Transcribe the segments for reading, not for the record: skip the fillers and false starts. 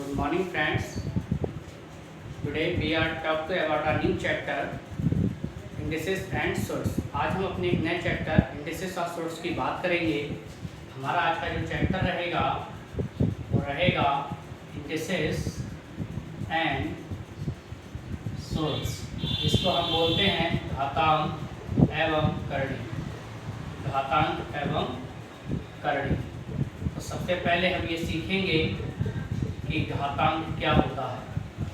Good morning, friends. Today we are talking about a new chapter, indices and sorts. आज हम अपने एक नए चैप्टर indices और sorts की बात करेंगे। हमारा आज का जो चैप्टर रहेगा वो रहेगा indices and sorts, जिसको हम बोलते हैं घातांक एवं करणी। घातांक एवं करणी। तो सबसे पहले हम ये सीखेंगे कि घातांक क्या होता है।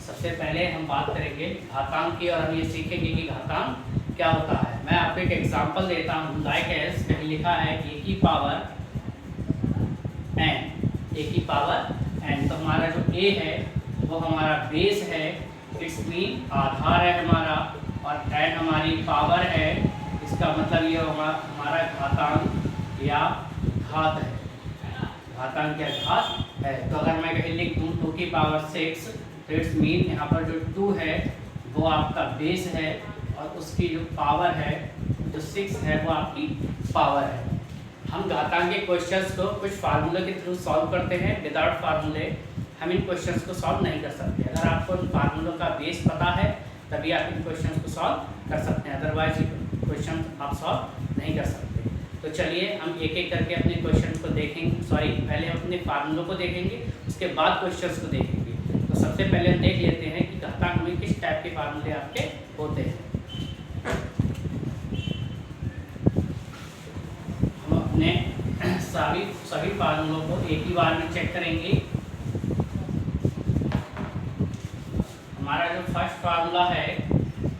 सबसे पहले हम बात करेंगे घातांक की और हम ये सीखेंगे कि घातांक क्या होता है। मैं आपको एक एग्जांपल देता हूँ। लाइक एज कहीं लिखा है ए की पावर n, ए की पावर n। तो हमारा जो a है वो हमारा बेस है, इट्स मीन आधार है हमारा, और n हमारी पावर है। इसका मतलब ये हमारा घातांक या घात है। घातांक या घात है। तो अगर मैं कहीं लिख दूँ 2 की पावर 6, तो इट्स मीन यहाँ पर जो 2 है वो आपका बेस है और उसकी जो पावर है जो 6 है वो आपकी पावर है। हम घातांक के क्वेश्चंस को कुछ फार्मूले के थ्रू सॉल्व करते हैं। विदाउट फार्मूले हम इन क्वेश्चंस को सॉल्व नहीं कर सकते। अगर आपको इन फार्मूलों का बेस पता है तभी आप इन क्वेश्चंस को सॉल्व कर सकते हैं, अदरवाइज क्वेश्चन आप सॉल्व नहीं कर सकते। तो चलिए हम एक एक करके अपने क्वेश्चन को देखेंगे। पहले हम अपने फार्मूलों को देखेंगे, उसके बाद क्वेश्चंस को देखेंगे। तो सबसे पहले हम देख लेते हैं कि घातांक में किस टाइप के फार्मूले आपके होते हैं। हम अपने सभी फार्मूलों को एक ही बार में चेक करेंगे। हमारा जो फर्स्ट फार्मूला है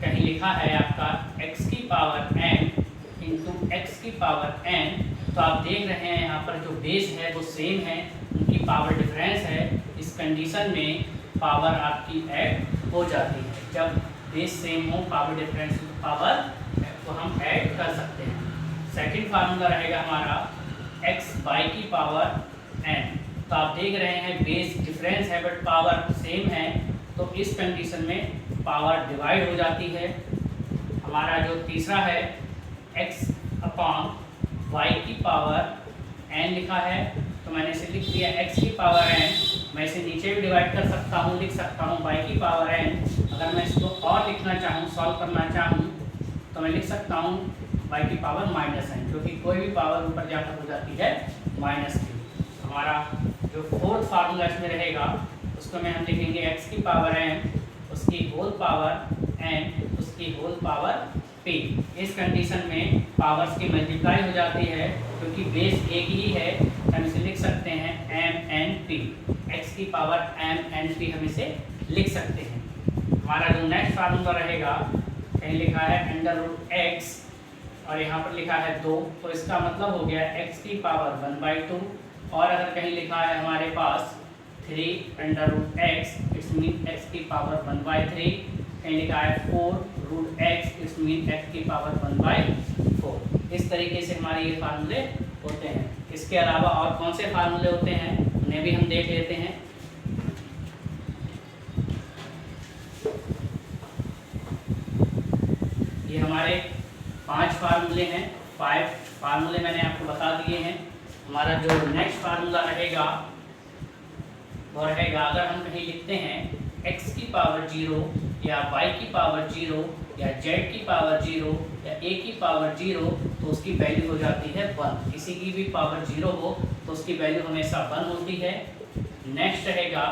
कहीं लिखा है आपका x की पावर n इंटू एक्स की पावर n। तो आप देख रहे हैं यहाँ पर जो बेस है वो सेम है, उनकी पावर डिफरेंस है। इस कंडीशन में पावर आपकी ऐड हो जाती है। जब बेस सेम हो, पावर डिफरेंस पावर तो हम ऐड कर सकते हैं। सेकंड फार्मूला रहेगा हमारा x बाई की पावर n। तो आप देख रहे हैं बेस डिफरेंस है बट पावर सेम है, तो इस कंडीशन में पावर डिवाइड हो जाती है। हमारा जो तीसरा है x अपॉन y की पावर n लिखा है, तो मैंने इसे लिख दिया x की पावर n। मैं इसे नीचे भी डिवाइड कर सकता हूँ, लिख सकता हूँ y की पावर n। अगर मैं इसको और लिखना चाहूँ, सॉल्व करना चाहूँ, तो मैं लिख सकता हूँ y की पावर माइनस n, क्योंकि कोई भी पावर ऊपर जाकर हो जाती है माइनस की। हमारा जो फोर्थ फार्मूला इसमें रहेगा उसको में हम लिखेंगे x की पावर n, उसकी होल पावर n, उसकी होल पावर p। इस कंडीशन में पावर्स की मल्टीप्लाई हो जाती है, क्योंकि बेस एक ही है। हम इसे लिख सकते हैं m n p, x की पावर m n p हम इसे लिख सकते हैं। हमारा जो नेक्स्ट फार्मूला रहेगा कहीं लिखा है अंडर रूट x और यहाँ पर लिखा है 2, तो इसका मतलब हो गया x की पावर 1/2। और अगर कहीं लिखा है हमारे पास 3 under root x, it's mean x की पावर 1/3। कहीं लिखा है 4 root x, it's mean x की पावर 1/4। इस तरीके से हमारे ये फार्मूले होते हैं। इसके अलावा और कौन से फार्मूले होते हैं उन्हें भी हम देख लेते हैं। ये हमारे 5 फार्मूले हैं। 5 फार्मूले मैंने आपको बता दिए हैं। हमारा जो नेक्स्ट फार्मूला रहेगा वो रहेगा, अगर हम कहीं लिखते हैं x की पावर 0 या y की पावर 0 या z की पावर 0 या a की पावर 0, तो उसकी वैल्यू हो जाती है 1। किसी की भी पावर 0 हो तो उसकी वैल्यू हमेशा 1 होती है। नेक्स्ट रहेगा,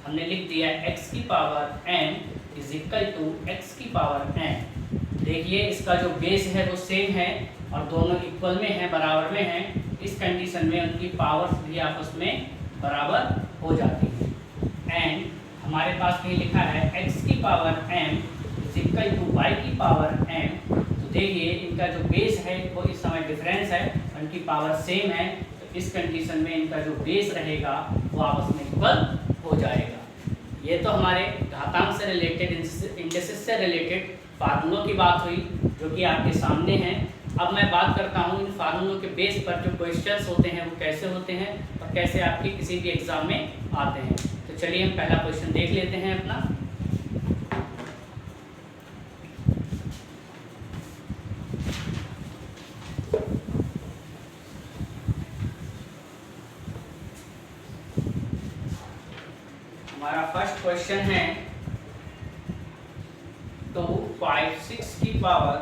हमने लिख दिया x की power n is equal to x की पावर n। देखिए इसका जो बेस है वो सेम है और दोनों इक्वल में है, बराबर में है। इस कंडीशन में उनकी पावर्स भी आपस में बराबर हो जाती है। एंड हमारे पास कहीं लिखा है x की power m is equal to y की पावर m। तो देखिए इनका जो बेस है वो इस समय डिफरेंस है, उनकी पावर सेम है। तो इस कंडीशन में इनका जो बेस रहेगा वो आपस में इक्वल हो जाएगा। ये तो हमारे घातांक से रिलेटेड, इंडिसेस से रिलेटेड फार्मूलों की बात हुई जो कि आपके सामने हैं। अब मैं बात करता हूँ इन फार्मूलों के बेस पर जो क्वेश्चंस होते हैं वो कैसे होते हैं और कैसे आपके किसी भी एग्जाम में आते हैं। तो चलिए हम पहला क्वेश्चन देख लेते हैं अपना। हमारा फर्स्ट क्वेश्चन है 256 की पावर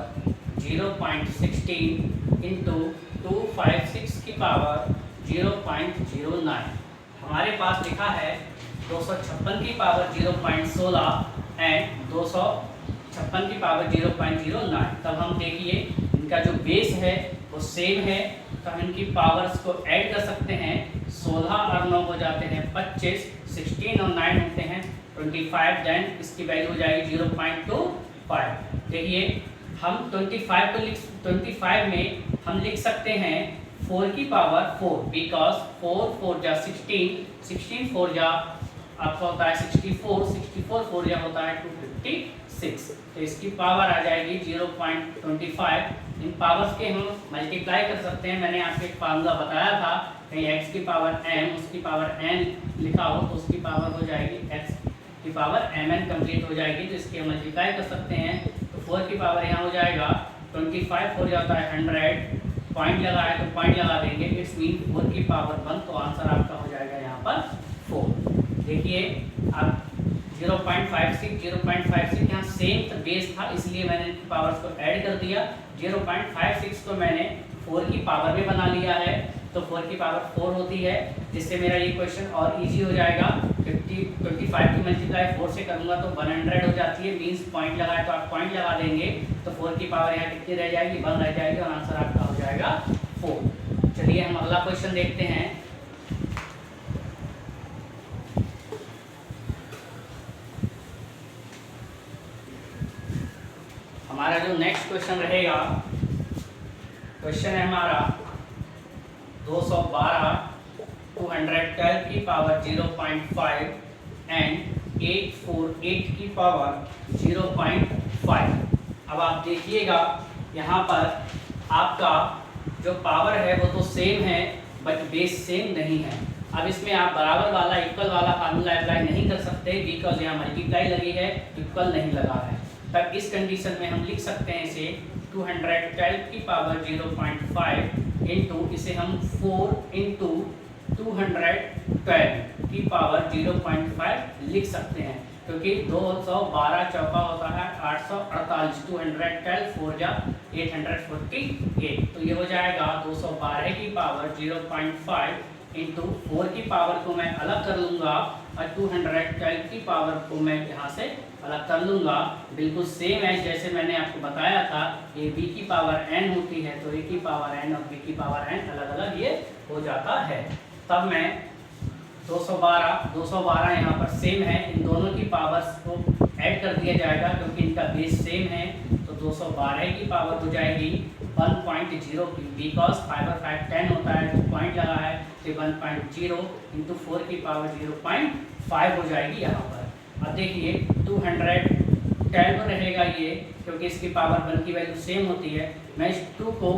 0.16 इंटू 256 की पावर 0.09। हमारे पास लिखा है 256 की पावर 0.16 एंड 256 की पावर 0.09। तब हम देखिए इनका जो बेस है वो सेम है, तो हम इनकी पावर्स को ऐड कर सकते हैं। 16 और 9 हो जाते हैं 25, 16 और 9 होते हैं 25, देन इसकी वैल्यू हो जाएगी 0.25। देखिए हम 25 में हम लिख सकते हैं 4 की पावर 4, बिकॉज 4 4 जा 16, 16 4 जा आपका होता है 64, 64 4 जा होता है 256। तो इसकी पावर आ जाएगी 0.25। इन पावर्स के हम मल्टीप्लाई कर सकते हैं। मैंने आपको एक फार्मूला बताया था, कहीं x की पावर m उसकी पावर n लिखा हो तो उसकी पावर हो जाएगी x की पावर mn कंप्लीट हो जाएगी, तो इसकी हम मल्टीप्लाई कर सकते हैं। तो 4 की पावर यहाँ हो जाएगा 25, 4 जाता है 100, पॉइंट लगा है तो पॉइंट लगा देंगे, इट्स मीन 4 की पावर 1, तो आंसर आपका हो जाएगा यहाँ पर 4। देखिए आप 0.56 यहाँ सेम बेस था, इसलिए मैंने पावर्स को ऐड कर दिया। 0.56 को मैंने 4 की पावर में बना लिया है, तो 4 की पावर 4 होती है, जिससे मेरा ये क्वेश्चन और इजी हो जाएगा। 25 की मल्टीप्लाई 4 से करूंगा तो 100 हो जाती है, मीन्स पॉइंट लगाए तो आप पॉइंट लगा देंगे, तो 4 की पावर यहाँ कितनी रह जाएगी, 1 रह जाएगी, और आंसर आपका हो जाएगा 4। चलिए हम अगला क्वेश्चन देखते हैं। हमारा जो नेक्स्ट क्वेश्चन रहेगा, क्वेश्चन है हमारा 212 की पावर 0.5 एंड 848 की पावर 0.5। अब आप देखिएगा यहाँ पर आपका जो पावर है वो तो सेम है, बट बेस सेम नहीं है। अब इसमें आप बराबर वाला इक्वल वाला फार्मूला अप्लाई नहीं कर सकते, बिकॉज यहाँ मल्टीप्लाई लगी है, इक्वल नहीं लगा है। तब इस कंडीशन में हम लिख सकते हैं इसे 212 की पावर 0.5 इंटू, इसे हम 4 इंटू 212 की पावर 0.5 लिख सकते हैं, क्योंकि 212 चौका होता है 848, 212 4 जा 848, तो ये हो जाएगा 212 की पावर 0.5 इंटू 4 की पावर को मैं अलग कर लूँगा और 212 की पावर को मैं यहाँ से अलग कर लूँगा। बिल्कुल सेम है जैसे मैंने आपको बताया था, ये b की पावर n होती है, तो a की पावर n और b की पावर n अलग अलग ये हो जाता है। तब मैं 212 यहाँ पर सेम है, इन दोनों की पावर्स को ऐड कर दिया जाएगा क्योंकि इनका बेस सेम है, तो 212 की पावर हो जाएगी 1.0, बिकॉज 5 और 5 10 होता है, तो पॉइंट लगा है, तो 1.0 इंटू 4 की पावर 0.5 हो जाएगी यहाँ पर। अब देखिए 212 रहेगा ये, क्योंकि इसकी पावर 1 की वैल्यू सेम होती है। मैं इस 4 को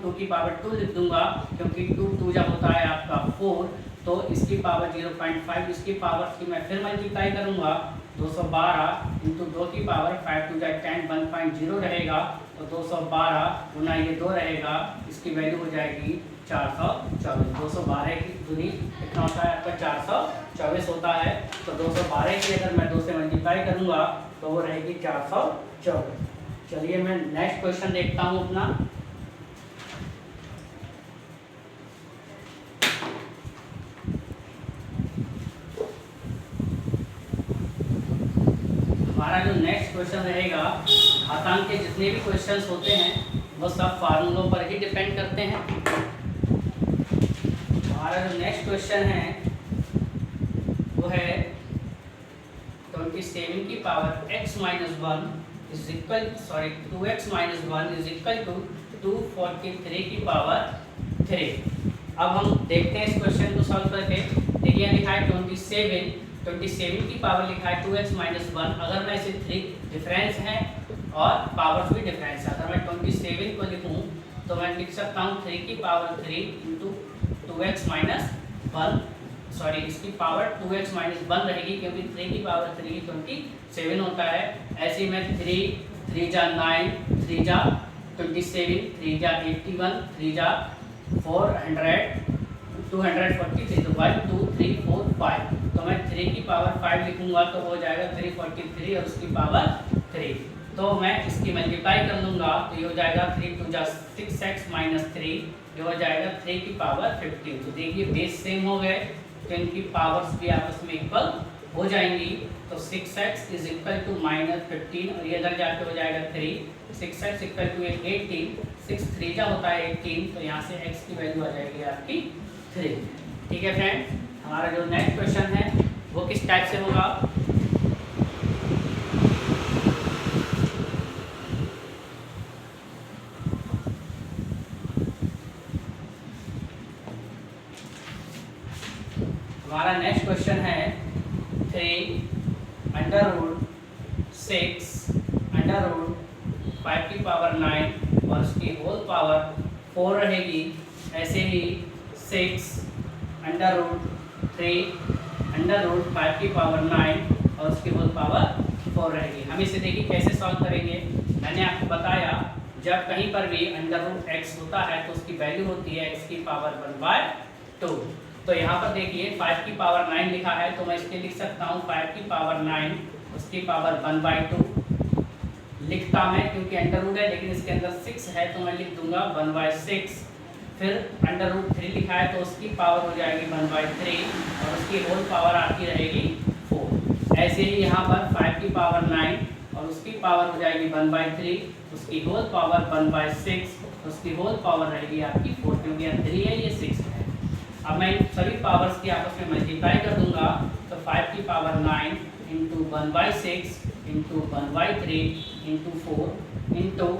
2 की पावर 2 लिख दूंगा, क्योंकि 2 जब होता है आपका 4, तो इसकी पावर 0.5, इसकी पावर की मैं फिर मल्टीप्लाई करूंगा 212 इंटू 2 की पावर 5 2 10, 1.0 रहेगा, तो 212 गुना ये 2 रहेगा, इसकी वैल्यू हो जाएगी 424। 212 की दूनी कितना होता है आपका 424 होता है, तो 212 की अगर मैं 2 से मल्टीप्लाई करूंगा तो वो रहेगी 424। चलिए मैं नेक्स्ट क्वेश्चन देखता हूँ अपना। हमारा जो नेक्स्ट क्वेश्चन रहेगा, घातांक के जितने भी क्वेश्चंस होते हैं वो सब फार्मूलों पर ही डिपेंड करते हैं। हमारा जो नेक्स्ट क्वेश्चन है वो है 27 की power x minus 1 is equal 2x minus 1 is equal to 243 की पावर 3। अब हम देखते हैं इस क्वेश्चन को सॉल्व करके। देखिए लिखा है 27 की पावर लिखा है 2x माइनस 1। अगर मैं इसे 3 डिफरेंस है और पावर्स भी डिफरेंस है, अगर मैं 27 को लिखूं तो मैं लिख सकता हूँ 3 की पावर 3 इंटू 2x माइनस 1, इसकी पावर 2x माइनस 1 रहेगी, क्योंकि 3 की पावर 3 27 होता है। ऐसे ही मैं 3 जा 9, 3 जा 27, 3 जा 81, 3 जा 400, 243, तो 1 2 3 4 5, तो मैं 3 की पावर 5 लिखूंगा तो हो जाएगा 343 और उसकी पावर 3। तो मैं इसकी मल्टीप्लाई कर लूँगा तो ये हो जाएगा 3 2 जा 6x - 3, ये हो जाएगा 3 की पावर 15। तो देखिए बेस सेम हो गए तो इनकी पावर्स भी आपस में इक्वल हो जाएंगी। तो 6x = -15 और ये इधर जाके हो जाएगा 3, 6x = 18, 6 3 जा होता है 18, तो यहाँ से x की वैल्यू आ जाएगी आपकी 3। ठीक है फ्रेंड्स, हमारा जो नेक्स्ट क्वेश्चन है वो किस टाइप से होगा। हमारा नेक्स्ट क्वेश्चन है 3 √6 √5 की पावर 9 और उसकी होल पावर 4 रहेगी। ऐसे ही 6 √3 √5 की पावर 9 और उसकी होल पावर 4 रहेगी। हम इसे देखिए कैसे सॉल्व करेंगे। मैंने आपको बताया जब कहीं पर भी √x होता है तो उसकी वैल्यू होती है x की पावर 1/2। तो यहाँ पर देखिए 5 की पावर 9 लिखा है तो मैं इसके लिख सकता हूँ 5 की पावर 9 उसकी पावर 1/2 लिखता मैं, क्योंकि अंडर रूट है लेकिन इसके अंदर 6 है तो मैं लिख दूंगा 1/6। फिर √3 लिखा है तो उसकी पावर हो जाएगी 1/3 और उसकी होल पावर आपकी रहेगी 4। ऐसे ही यहाँ पर 5 की पावर 9 और उसकी पावर हो जाएगी 1/3, उसकी होल पावर 1/6, उसकी होल पावर रहेगी आपकी 4, क्योंकि यहाँ 3 है ये 6 है। अब मैं सभी पावर्स की आपस में मल्टीप्लाई कर दूंगा तो 5 की पावर 9 × 1/6 × 1/3 × 4 ×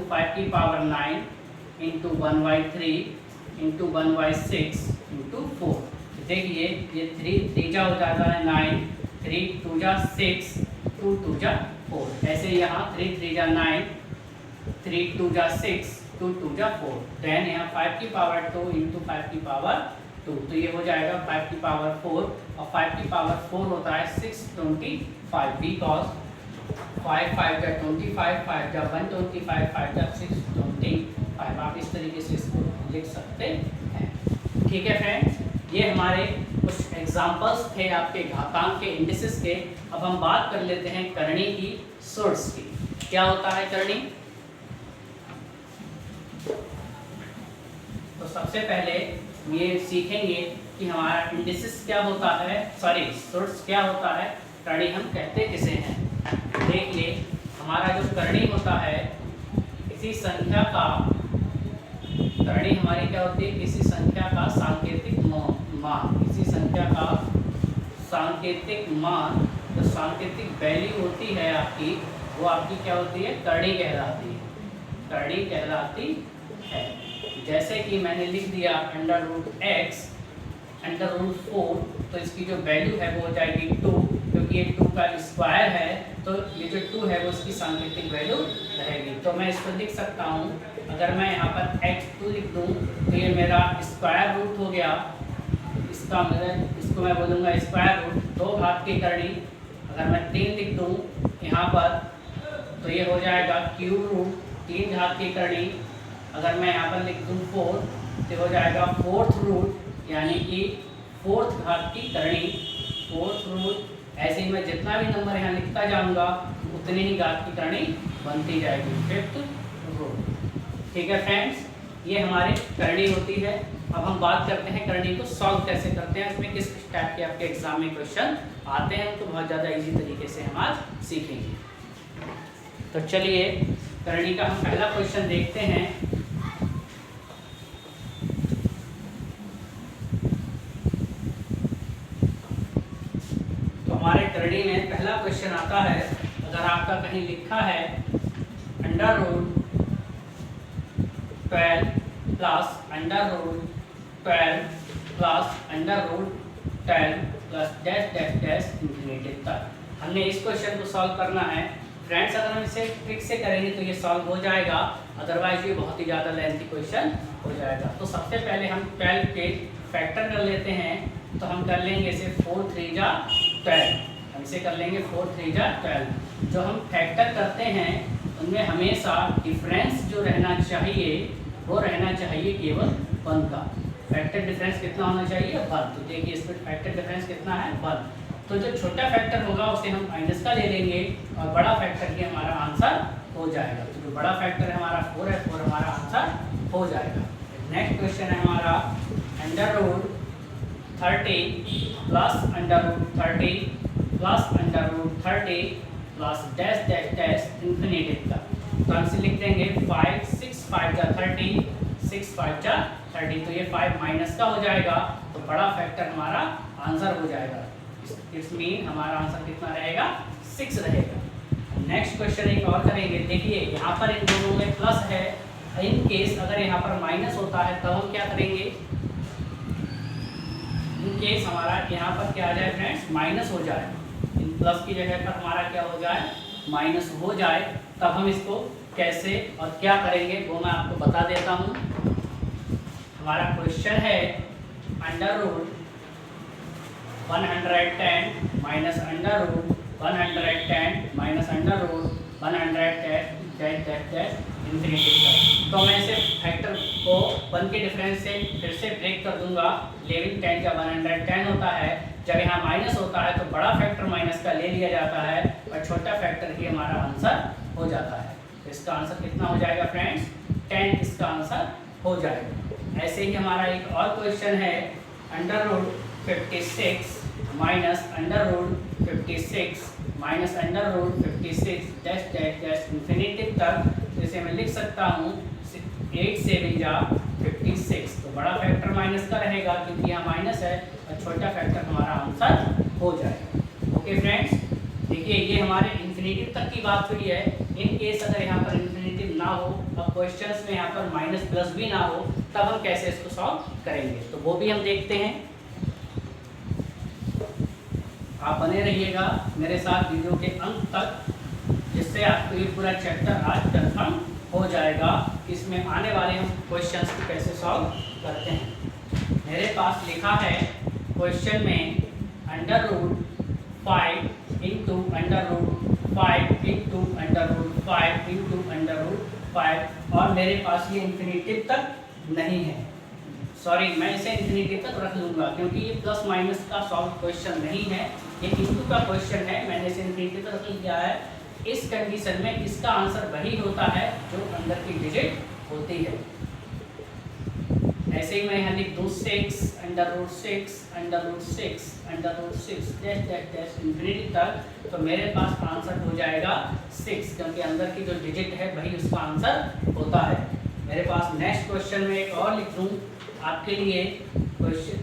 5 की पावर 9 × 1/3 × 1/6 × 4। देखिए ये 3 3 जा हो जाता है 9, 3 2 जा 6, 2 2 जा 4। ऐसे यहाँ 3 3 जा 9, 3 2 जा 6, 2 2 जा 4। देन यहाँ 5 की पावर 2 × 5 की पावर 2, तो ये हो जाएगा 5 की पावर 4 और 5 की पावर 4 होता है 625, बिकॉज 5 5 जा 25, 5 जा 125, 5 जा 625। आप इस तरीके से इसको लिख सकते हैं। ठीक है फ्रेंड्स, ये हमारे कुछ एग्जांपल्स थे आपके घातांक के इंडिसेस के। अब हम बात कर लेते हैं करणी की सोर्स की। क्या होता है करणी? तो सबसे पहले ये सीखेंगे कि हमारा इंडिसेस क्या होता है, सोर्स क्या होता है, करणी हम कहते किसे हैं। देखिए हमारा जो करणी होता है किसी संख्या का, करणी हमारी क्या होती है, किसी संख्या का सांकेतिक मान, किसी संख्या का सांकेतिक मान, जो सांकेतिक वैल्यू होती है आपकी, वो आपकी क्या होती है, करणी कहलाती है, करणी कहलाती है। जैसे कि मैंने लिख दिया √x √4, तो इसकी जो वैल्यू है वो हो जाएगी 2, क्योंकि ये 2 का स्क्वायर है तो ये जो 2 है वो इसकी सांकेतिक वैल्यू रहेगी। तो मैं इसको लिख सकता हूँ, अगर मैं यहाँ पर x2 लिख दूँ तो ये मेरा स्क्वायर रूट हो गया, इसको मैं बोलूँगा स्क्वायर रूट 2 घात की करणी। अगर मैं 3 लिख दूँ यहाँ पर तो ये हो जाएगा क्यूब रूट 3 घात की करणी। अगर मैं यहाँ पर लिख दूँ 4 तो हो जाएगा 4th रूट, यानी कि 4th घात की करणी, 4th रूट। ऐसे ही मैं जितना भी नंबर यहाँ लिखता जाऊँगा उतनी ही घात की करणी बनती जाएगी, 5th रूट। ठीक है फ्रेंड्स, ये हमारी करणी होती है। अब हम बात करते हैं करणी को सॉल्व कैसे करते हैं, इसमें किस टाइप के आपके एग्जाम में क्वेश्चन आते हैं, तो बहुत ज़्यादा इजी तरीके से हम आज सीखेंगे। तो चलिए करणी का हम पहला क्वेश्चन देखते हैं। हमारे करणी में पहला क्वेश्चन आता है, अगर आपका कहीं लिखा है √12 plus √12 plus √10 plus dash dash dash infinity तक, हमने इस क्वेश्चन को सॉल्व करना है। फ्रेंड्स अगर हम इसे ट्रिक से करेंगे तो ये सॉल्व हो जाएगा, अदरवाइज ये बहुत ही ज़्यादा लेंथी क्वेश्चन हो जाएगा। तो सबसे पहले हम 12 के फैक्टर कर लेते हैं, तो हम कर लेंगे इसे 4 3 जा 12, हम इसे कर लेंगे 4 3 जा 12। जो हम फैक्टर करते हैं उनमें हमेशा डिफरेंस जो रहना चाहिए वो रहना चाहिए केवल 1 का। फैक्टर डिफरेंस कितना होना चाहिए 1। तो देखिए इसमें फैक्टर डिफरेंस कितना है 1। तो जो छोटा फैक्टर होगा उसे हम माइनस का ले लेंगे और बड़ा फैक्टर ही हमारा आंसर हो जाएगा। तो जो बड़ा फैक्टर है हमारा 4 है, 4 हमारा आंसर हो जाएगा। नेक्स्ट क्वेश्चन है हमारा under root 30 plus under root 30 plus under root 30 plus dash dash dash infinity तक। तो हम इसे लिख देंगे 5 6 5 जा 30 6 5 जा 30। तो ये 5 माइनस का हो जाएगा, तो बड़ा फैक्टर हमारा आंसर हो जाएगा। इट्स मीन हमारा आंसर कितना रहेगा 6 रहेगा। नेक्स्ट क्वेश्चन एक और करेंगे। देखिए यहाँ पर इन दोनों में प्लस है, इन केस अगर यहाँ पर माइनस होता है तब हम क्या करेंगे, इन केस हमारा यहाँ पर क्या आ जाए फ्रेंड्स माइनस हो जाए, इन प्लस की जगह पर हमारा क्या हो जाए माइनस हो जाए, तब हम इसको कैसे और क्या करेंगे वो मैं आपको बता देता हूँ। हमारा क्वेश्चन है under root 110 minus under root 110 minus under root 110 infinity तक। तो मैं इसे फैक्टर को 1 के डिफरेंस से फिर से ब्रेक कर दूंगा। 11 10 का 110 होता है, जब यहाँ माइनस होता है तो बड़ा फैक्टर माइनस का ले लिया जाता है और छोटा फैक्टर ही हमारा आंसर हो जाता है। तो इसका आंसर कितना हो जाएगा फ्रेंड्स 10 इसका आंसर हो जाएगा। ऐसे ही हमारा एक और क्वेश्चन है under root 56 minus under root 56 minus under root 56 dash dash dash infinity तक। जैसे मैं लिख सकता हूँ 8 7 जा 56। तो बड़ा फैक्टर माइनस का रहेगा क्योंकि यहाँ माइनस है और छोटा फैक्टर हमारा आंसर हो जाएगा। ओके फ्रेंड्स, देखिए ये हमारे इन्फिनिटी तक की बात हुई है। इन केस अगर यहाँ पर इन्फिनिटी ना हो और क्वेश्चंस में यहाँ पर माइनस प्लस भी ना हो तब हम कैसे इसको सॉल्व करेंगे, तो वो भी हम देखते हैं। आप बने रहिएगा मेरे साथ वीडियो के अंत तक, जिससे आपको ये पूरा चैप्टर आज कंफर्म हो जाएगा। इसमें आने वाले हम क्वेश्चंस को कैसे सॉल्व करते हैं। मेरे पास लिखा है क्वेश्चन में under root 5 into under root 5 into under root 5 into under root 5 और मेरे पास ये इन्फिनिटी तक नहीं है। सॉरी, मैं इसे इन्फिनिटी तक रख लूँगा क्योंकि ये प्लस माइनस का सॉल्व क्वेश्चन नहीं है, ये इंटू का क्वेश्चन है। मैंने इसे इन्फिनिटी तक रख लिया है। इस कंडीशन में इसका आंसर वही होता है जो अंदर की डिजिट होती है। ऐसे ही मैं यहाँ लिख दूँ 6 under root 6 under root 6 under root 6 dash dash dash infinity तक। तो मेरे पास आंसर हो जाएगा 6 क्योंकि अंदर की जो डिजिट है वही उसका आंसर होता है। मेरे पास नेक्स्ट क्वेश्चन में एक और लिख दूँ आपके लिए question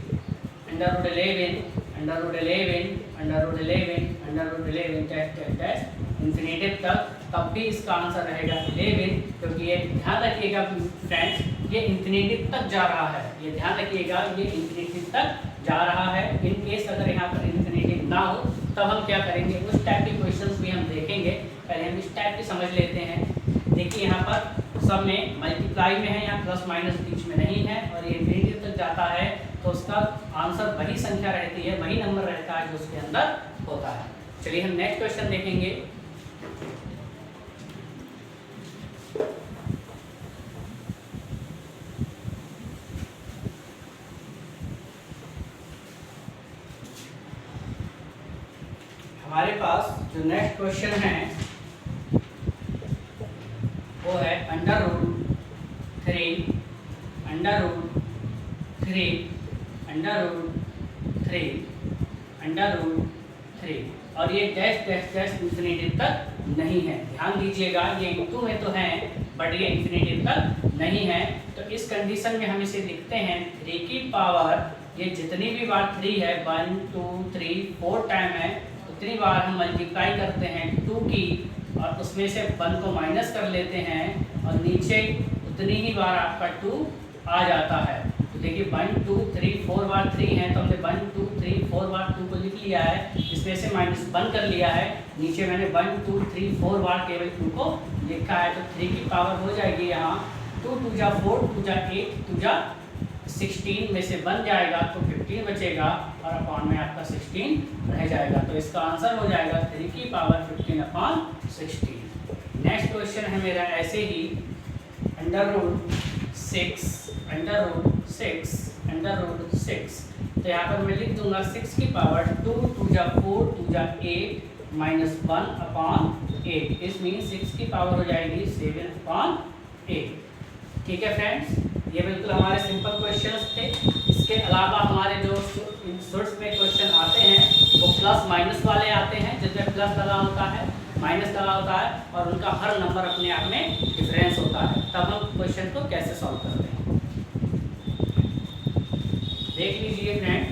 under root 11 under root 11 under root 11 under root 11 dash dash dash infinity तक। तब भी इसका आंसर रहेगा 11 क्योंकि ये ध्यान रखिएगा फ्रेंड्स ये इन्फिनिटी तक जा रहा है। ये ध्यान रखिएगा ये इन्फिनिटी तक जा रहा है। इन केस अगर यहाँ पर इन्फिनिटी ना हो तब हम क्या करेंगे, उस टाइप के क्वेश्चंस भी हम देखेंगे। पहले हम इस टाइप की समझ लेते हैं। देखिए यहाँ पर सब में मल्टीप्लाई में है, यहाँ प्लस माइनस बीच में नहीं है और ये इन्फिनिटी तक जाता है तो उसका आंसर वही संख्या रहती है, वही नंबर रहता है जो उसके अंदर होता है। चलिए हम नेक्स्ट क्वेश्चन देखेंगे। हमारे पास जो नेक्स्ट क्वेश्चन है वो है under root 3 under root 3 under root 3 under root 3 और ये डैश डैश डैश इन्फिनिटी तक नहीं है। ध्यान दीजिएगा ये इंटू में तो है बट ये इन्फिनिटी तक नहीं है। तो इस कंडीशन में हम इसे लिखते हैं 3 की पावर, ये जितनी भी बार 3 है 1 2 3 4 टाइम है, उतनी बार हम मल्टीप्लाई करते हैं 2 की और उसमें से 1 को माइनस कर लेते हैं और नीचे उतनी ही बार आपका 2 आ जाता है। तो देखिए 1 2 3 4 बार 3 है तो हमने 1 2 3 4 बार 2 को लिख लिया है, इसमें से माइनस 1 कर लिया है, नीचे मैंने 1 2 3 4 बार केवल 2 को लिखा है। तो 3 की पावर हो जाएगी यहाँ 2 2 जा 4 2 जा 8 2 जा 16 में से बन जाएगा तो 15 बचेगा और अपॉन में आपका 16 रह जाएगा। तो इसका आंसर हो जाएगा 3 की पावर 15 अपॉन 16। नेक्स्ट क्वेश्चन है मेरा ऐसे ही अंडर रूट 6 अंडर रूट 6 6। तो यहाँ पर मैं लिख दूंगा 6 की पावर 2 2 जा 4 2 जा 8 -1/8। इस मीन 6 की पावर हो जाएगी 7/8। ठीक है फ्रेंड्स, ये बिल्कुल हमारे सिंपल क्वेश्चंस थे। इसके अलावा हमारे जो सोर्स में क्वेश्चन आते हैं वो प्लस माइनस वाले आते हैं, जिसमें प्लस लगा होता है, माइनस लगा होता है और उनका हर नंबर अपने आप में डिफरेंस होता है। तब हम क्वेश्चन को कैसे सॉल्व करते हैं देख लीजिए फ्रेंड,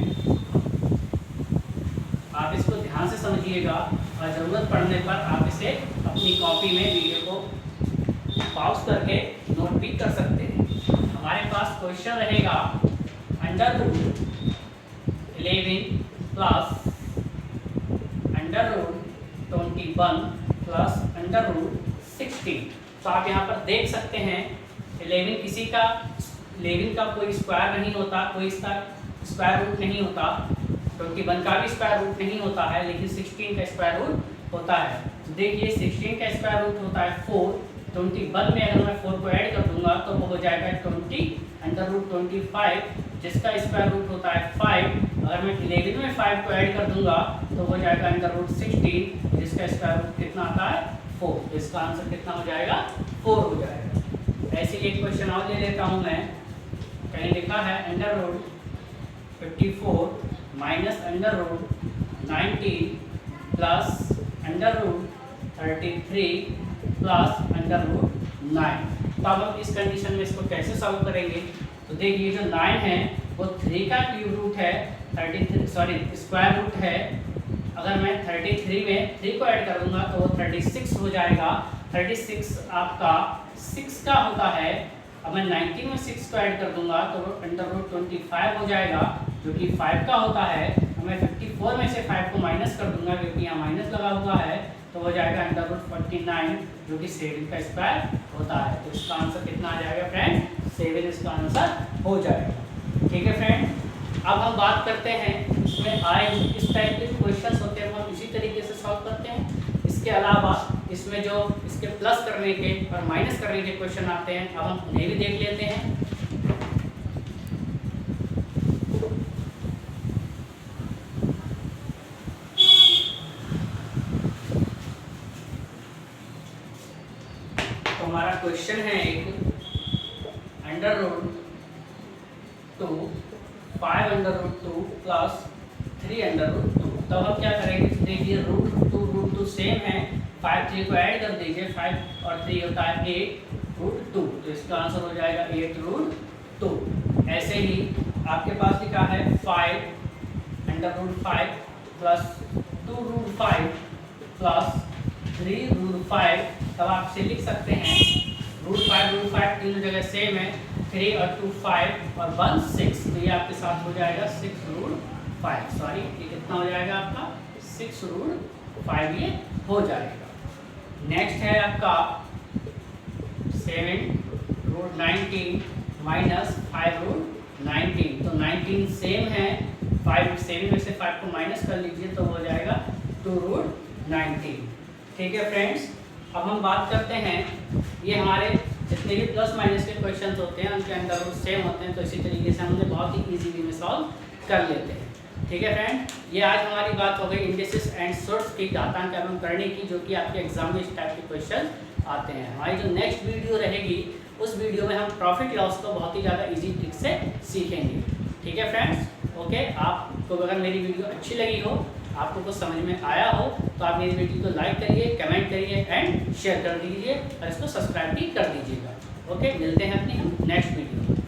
आप इसको ध्यान से समझिएगा और ज़रूरत पड़ने पर आप इसे अपनी कॉपी में वीडियो को पॉज करके नोट भी कर सकते हैं। हमारे पास क्वेश्चन रहेगा √11 प्लस √21 प्लस √16। तो आप यहाँ पर देख सकते हैं 11 का कोई स्क्वायर नहीं होता, कोई इसका स्क्वायर रूट नहीं होता, 21 का भी स्क्वायर रूट नहीं होता है, लेकिन 16 का स्क्वायर रूट होता है। तो देखिए 16 का स्क्वायर रूट होता है 4, 21 में अगर मैं 4 को ऐड कर दूंगा तो वो हो जाएगा 20 √25, जिसका स्क्वायर रूट होता है 5। अगर मैं 11 में 5 को ऐड कर दूंगा तो हो जाएगा √16, जिसका स्क्वायर रूट कितना आता है 4। इसका आंसर कितना हो जाएगा 4 हो जाएगा। ऐसे एक क्वेश्चन और ले लेता हूँ मैं, कहीं लिखा है √54 माइनस √19 प्लस √33 प्लस √9। तो अब हम इस कंडीशन में इसको कैसे सॉल्व करेंगे? तो देखिए जो 9 है वो 3 का क्यूब रूट है, स्क्वायर रूट है। अगर मैं 33 में 3 को ऐड करूँगा तो वो 36 हो जाएगा। 36 आपका 6 का होता है। अब मैं 19 में 6 को ऐड कर दूंगा तो √25 हो जाएगा, जो कि 5 का होता है। अब मैं 54 में से 5 को माइनस कर दूंगा, क्योंकि यहाँ माइनस लगा हुआ है, तो हो जाएगा √49, जो कि 7 का स्क्वायर होता है। तो इसका आंसर कितना आ जाएगा फ्रेंड? 7 इसका आंसर हो जाएगा। ठीक है फ्रेंड, अब हम बात करते हैं इसमें आए इस टाइप के क्वेश्चन होते हैं वो हम इसी तरीके से सॉल्व करते हैं। इसके अलावा इसमें जो इसके प्लस करने के और माइनस करने के क्वेश्चन आते हैं, अब हम उन्हें भी देख लेते हैं। तो हमारा क्वेश्चन है एक √2 5√2 प्लस 3√2। तो हम क्या करेंगे? देखिए √2 सेम है, 5 3 को ऐड कर दीजिए, 5 और 3 होता है 8√2। तो इसका आंसर हो जाएगा 8√2। ऐसे ही आपके पास लिखा है 5√5 प्लस 2√5 प्लस 3√5। तब आप से लिख सकते हैं √5 तीनों जगह सेम है, 3 और 2 5 और 1 6। तो ये आपके साथ हो जाएगा 6√5। सॉरी, ये कितना हो जाएगा आपका? 6√5 ये हो जाएगा। नेक्स्ट है आपका 7√19 माइनस 5√19। तो 19 सेम है, 7 में से 5 को माइनस कर लीजिए तो हो जाएगा 2√19। ठीक है फ्रेंड्स, अब हम बात करते हैं, ये हमारे जितने भी प्लस माइनस के क्वेश्चंस होते हैं उनके अंदर रूट सेम होते हैं, तो इसी तरीके से हम उन्हें बहुत ही इजी वे में सॉल्व कर लेते हैं। ठीक है फ्रेंड, ये आज हमारी बात हो गई इंडिसेस एंड सोर्स की घातांक एवं करने की, जो कि आपके एग्जाम में इस टाइप के क्वेश्चन आते हैं। हमारी जो नेक्स्ट वीडियो रहेगी उस वीडियो में हम प्रॉफिट लॉस को बहुत ही ज़्यादा ईजी ट्रिक से सीखेंगे। ठीक है फ्रेंड्स, ओके। आपको अगर मेरी वीडियो अच्छी लगी हो, आपको कुछ समझ में आया हो, तो आप मेरी वीडियो को लाइक करिए, कमेंट करिए एंड शेयर कर दीजिए और इसको सब्सक्राइब भी कर दीजिएगा। ओके, मिलते हैं अपनी हम नेक्स्ट वीडियो में।